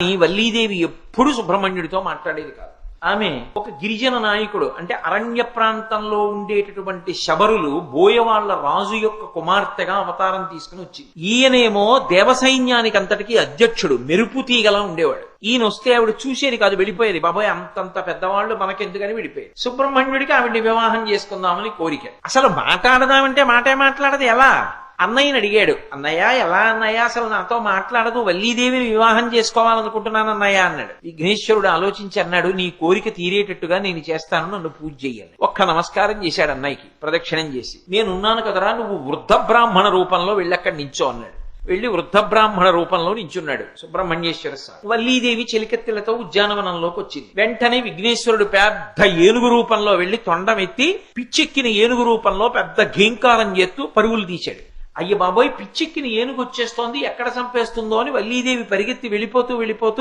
ఈ వల్లీదేవి ఎప్పుడు సుబ్రహ్మణ్యుడితో మాట్లాడేది కాదు. ఆమె ఒక గిరిజన నాయకుడు, అంటే అరణ్య ప్రాంతంలో ఉండేటటువంటి శబరులు బోయవాళ్ల రాజు యొక్క కుమార్తెగా అవతారం తీసుకుని వచ్చింది. ఈయనేమో దేవసైన్యానికి అంతటికీ అధ్యక్షుడు, మెరుపు తీగలా ఉండేవాడు. ఈయన వస్తే ఆవిడ చూసేది కాదు, వెళ్ళిపోయేది. బాబాయ్ అంతంత పెద్దవాళ్ళు మనకెందుకని వెళ్ళిపోయేది. సుబ్రహ్మణ్యుడికి ఆవిడ్ని వివాహం చేసుకుందామని కోరిక. అసలు మాట్లాడదామంటే మాటే మాట్లాడదు. ఎలా? అన్నయ్యని అడిగాడు. అన్నయ్య ఎలా అన్నయ్య, అసలు నాతో మాట్లాడదు, వల్లీదేవిని వివాహం చేసుకోవాలనుకుంటున్నాను అన్నయ్య అన్నాడు. విఘ్నేశ్వరుడు ఆలోచించి అన్నాడు, నీ కోరిక తీరేటట్టుగా నేను చేస్తాను, నన్ను పూజ చెయ్యాలి. ఒక్క నమస్కారం చేశాడు అన్నయ్యకి, ప్రదక్షిణం చేసి. నేనున్నాను కదరా, నువ్వు వృద్ధ బ్రాహ్మణ రూపంలో వెళ్ళక్కడ నించో అన్నాడు. వెళ్లి వృద్ధ బ్రాహ్మణ రూపంలో నించున్నాడు సుబ్రహ్మణ్యేశ్వర స్వామి. వల్లీదేవి చెలికెత్తెలతో ఉద్యానవనంలోకి వచ్చింది. వెంటనే విఘ్నేశ్వరుడు పెద్ద ఏనుగు రూపంలో వెళ్లి తొండమెత్తి పిచ్చెక్కిన ఏనుగు రూపంలో పెద్ద ఘీంకారం చేస్తూ పరుగులు తీశాడు. అయ్య బాబోయ్, పిచ్చెక్కిన ఏనుగు వచ్చేస్తోంది, ఎక్కడ చంపేస్తుందో అని వల్లీదేవి పరిగెత్తి వెళ్ళిపోతూ